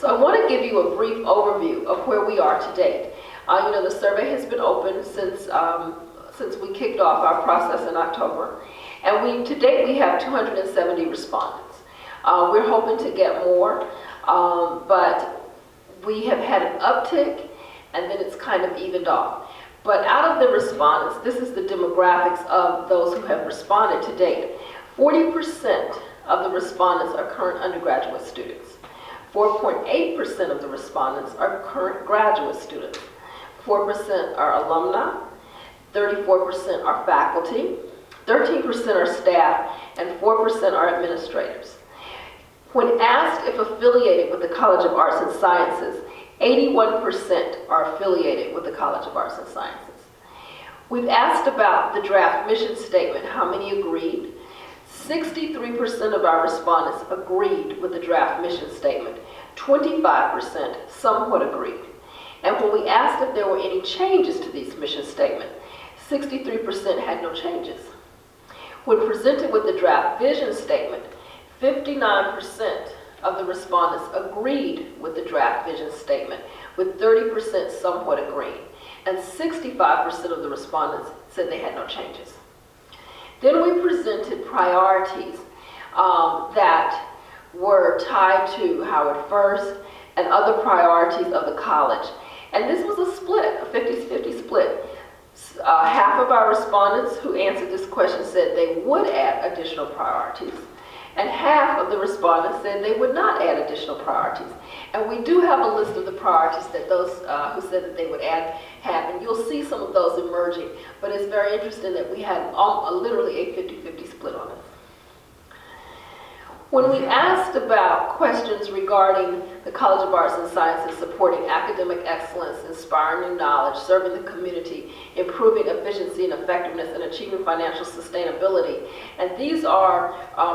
So I want to give you a brief overview of where we are to date. The survey has been open since we kicked off our process in October, and to date we have 270 respondents. We're hoping to get more, but we have had an uptick, and then it's kind of evened off. But out of the respondents, this is the demographics of those who have responded to date. 40% of the respondents are current undergraduate students. 4.8% of the respondents are current graduate students. 4% are alumni, 34% are faculty, 13% are staff, and 4% are administrators. When asked if affiliated with the College of Arts and Sciences, 81% are affiliated with the College of Arts and Sciences. We've asked about the draft mission statement, how many agreed. 63% of our respondents agreed with the draft mission statement. 25% somewhat agreed. And when we asked if there were any changes to this mission statement, 63% had no changes. When presented with the draft vision statement, 59% of the respondents agreed with the draft vision statement, with 30% somewhat agreeing, and 65% of the respondents said they had no changes. Then we presented priorities that were tied to Howard First and other priorities of the college. And this was a split, a 50-50 split. Half of our respondents who answered this question said they would add additional priorities, and half of the respondents said they would not add additional priorities. And we do have a list of the priorities that those who said that they would add have, and you'll see some of those emerging. But it's very interesting that we had literally a 50-50 split on it. When we asked about questions regarding the College of Arts and Sciences supporting academic excellence, inspiring new knowledge, serving the community, improving efficiency and effectiveness, and achieving financial sustainability, and these are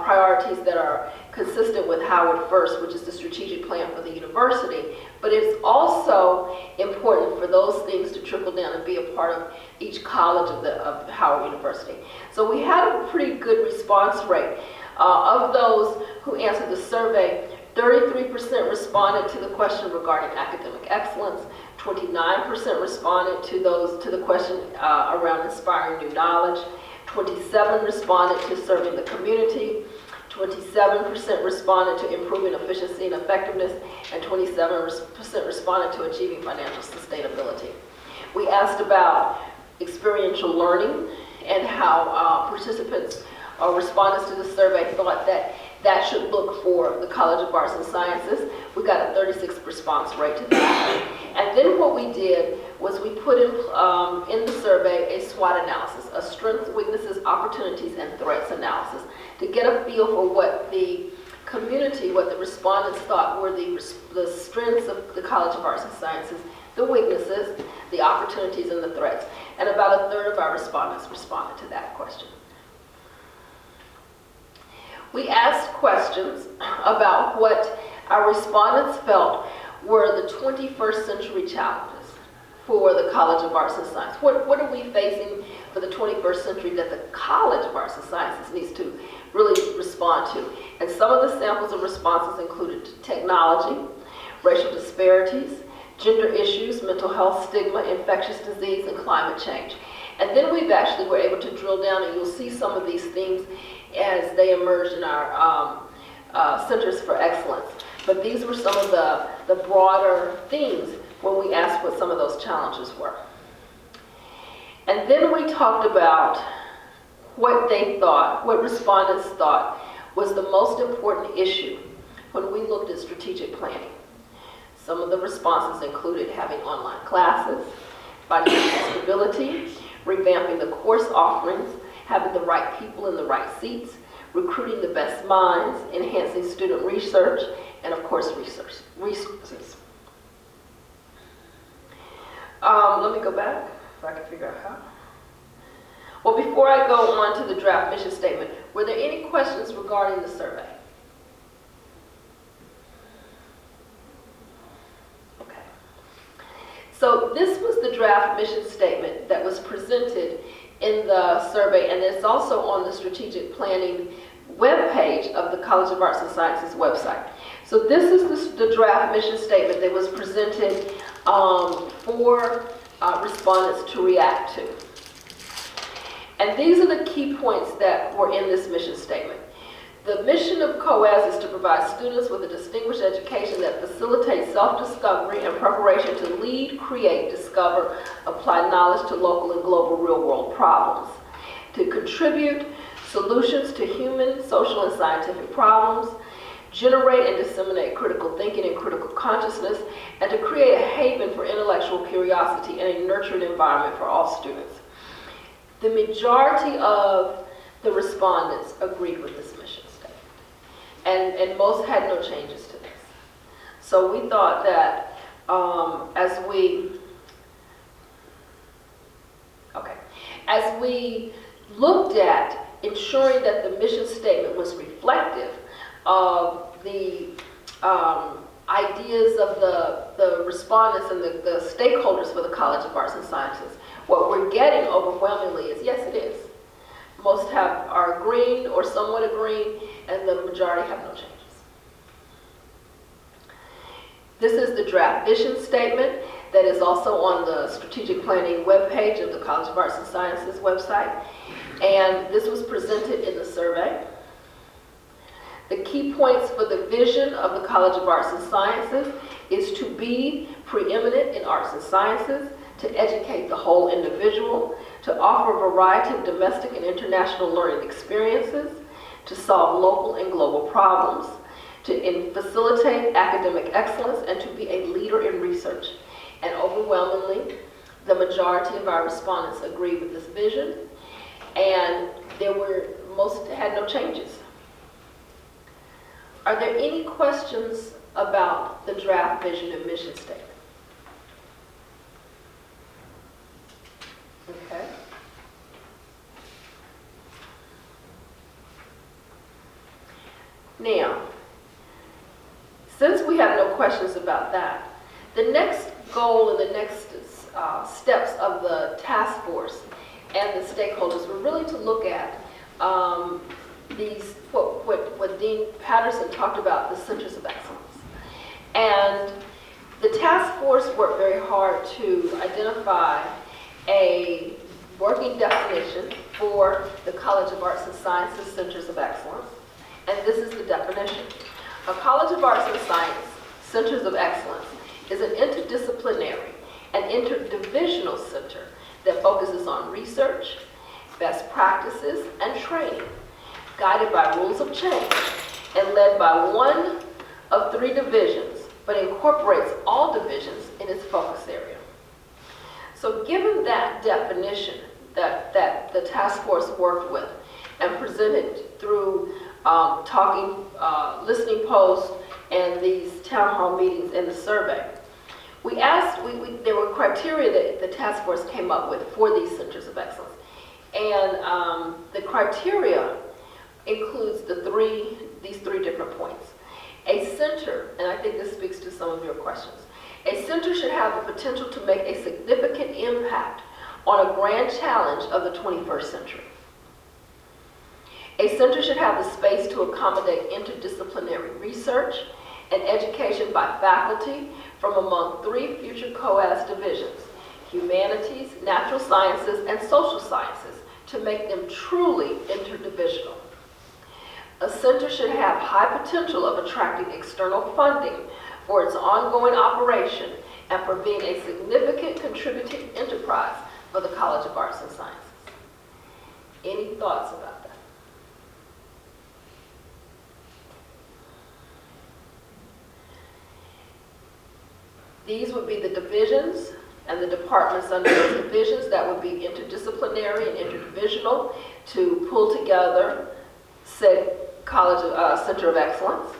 priorities that are consistent with Howard First, which is the strategic plan for the university, but it's also important for those things to trickle down and be a part of each college of Howard University. So we had a pretty good response rate. Of those who answered the survey, 33% responded to the question regarding academic excellence, 29% responded to the question around inspiring new knowledge, 27% responded to serving the community, 27% responded to improving efficiency and effectiveness, and 27% responded to achieving financial sustainability. We asked about experiential learning and how participants or respondents to the survey thought that should look for the College of Arts and Sciences. We got a 36% response rate to that. And then what we did was we put in the survey a SWOT analysis, a strengths, weaknesses, opportunities, and threats analysis, to get a feel for what the community, what the respondents thought were the strengths of the College of Arts and Sciences, the weaknesses, the opportunities, and the threats. And about a third of our respondents responded to that question. We asked questions about what our respondents felt were the 21st century challenges for the College of Arts and Sciences. What are we facing for the 21st century that the College of Arts and Sciences needs to really respond to? And some of the samples of responses included technology, racial disparities, gender issues, mental health, stigma, infectious disease, and climate change. And then we've actually were able to drill down, and you'll see some of these things as they emerge in our Centers for Excellence. But these were some of the broader themes when we asked what some of those challenges were. And then we talked about what they thought, what respondents thought was the most important issue when we looked at strategic planning. Some of the responses included having online classes, financial stability, revamping the course offerings, having the right people in the right seats, recruiting the best minds, enhancing student research, and of course resources. Let me go back, if I can figure out how. Well, before I go on to the draft mission statement, were there any questions regarding the survey? Okay. So this was the draft mission statement that was presented in the survey, and it's also on the strategic planning webpage of the College of Arts and Sciences website. So this is the draft mission statement that was presented for respondents to react to. And these are the key points that were in this mission statement. The mission of COAS is to provide students with a distinguished education that facilitates self-discovery and preparation to lead, create, discover, apply knowledge to local and global real-world problems, to contribute solutions to human, social, and scientific problems, generate and disseminate critical thinking and critical consciousness, and to create a haven for intellectual curiosity and a nurtured environment for all students. The majority of the respondents agreed with this mission statement, and most had no changes to this. So we thought that as we looked at ensuring that the mission statement was reflective of the ideas of the respondents and the stakeholders for the College of Arts and Sciences, what we're getting overwhelmingly is, yes, it is. Most are agreeing or somewhat agreeing, and the majority have no changes. This is the draft vision statement that is also on the strategic planning webpage of the College of Arts and Sciences website. And this was presented in the survey. The key points for the vision of the College of Arts and Sciences is to be preeminent in arts and sciences, to educate the whole individual, to offer a variety of domestic and international learning experiences, to solve local and global problems, to facilitate academic excellence, and to be a leader in research. And overwhelmingly, the majority of our respondents agreed with this vision, and most had no changes. Are there any questions about the draft vision and mission statement? Okay. Now, since we have no questions about that, the next goal and the next steps of the task force and the stakeholders were really to look at what Dean Patterson talked about, the centers of excellence. And the task force worked very hard to identify a working definition for the College of Arts and Sciences Centers of Excellence. And this is the definition. A College of Arts and Science Centers of Excellence is an interdisciplinary and interdivisional center that focuses on research, best practices, and training, guided by rules of change, and led by one of 3 divisions, but incorporates all divisions in its focus area. So given that definition that the task force worked with and presented through listening posts and these town hall meetings and the survey, there were criteria that the task force came up with for these centers of excellence. And the criteria includes these three different points. A center, and I think this speaks to some of your questions, a center should have the potential to make a significant impact on a grand challenge of the 21st century. A center should have the space to accommodate interdisciplinary research and education by faculty from among 3 future COAS divisions, humanities, natural sciences, and social sciences, to make them truly interdivisional. A center should have high potential of attracting external funding for its ongoing operation and for being a significant contributing enterprise for the College of Arts and Sciences. Any thoughts about that? These would be the divisions and the departments under those divisions that would be interdisciplinary and interdivisional to pull together said College Center of Excellence.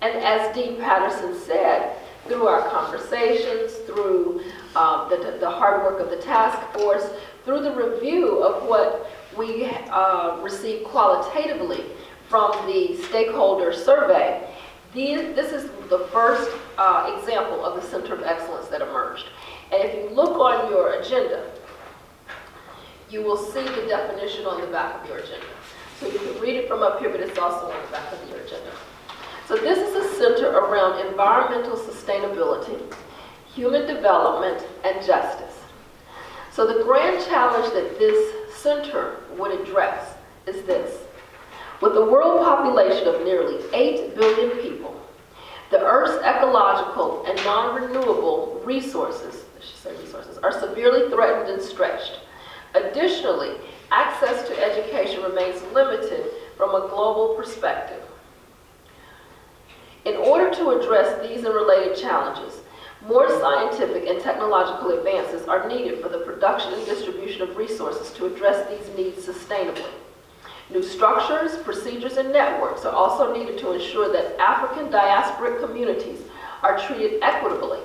And as Dean Patterson said, through our conversations, through the hard work of the task force, through the review of what we received qualitatively from the stakeholder survey, this is the first example of the Center of Excellence that emerged. And if you look on your agenda, you will see the definition on the back of your agenda. So you can read it from up here, but it's also on the back of your agenda. So this is a center around environmental sustainability, human development, and justice. So the grand challenge that this center would address is this. With a world population of nearly 8 billion people, the Earth's ecological and non-renewable resources are severely threatened and stretched. Additionally, access to education remains limited from a global perspective. In order to address these and related challenges, more scientific and technological advances are needed for the production and distribution of resources to address these needs sustainably. New structures, procedures, and networks are also needed to ensure that African diasporic communities are treated equitably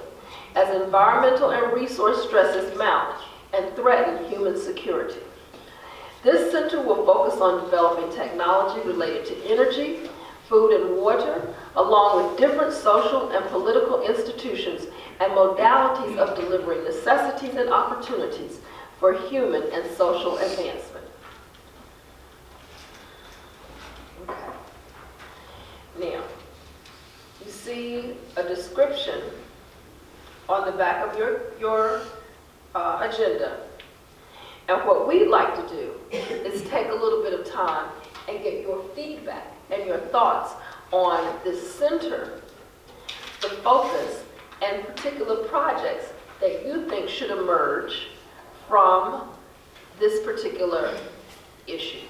as environmental and resource stresses mount and threaten human security. This center will focus on developing technology related to energy, food and water, along with different social and political institutions and modalities of delivering necessities and opportunities for human and social advancement. Okay. Now, you see a description on the back of your agenda. And what we'd like to do is take a little bit of time and get your feedback and your thoughts on this center, the focus, and particular projects that you think should emerge from this particular issue.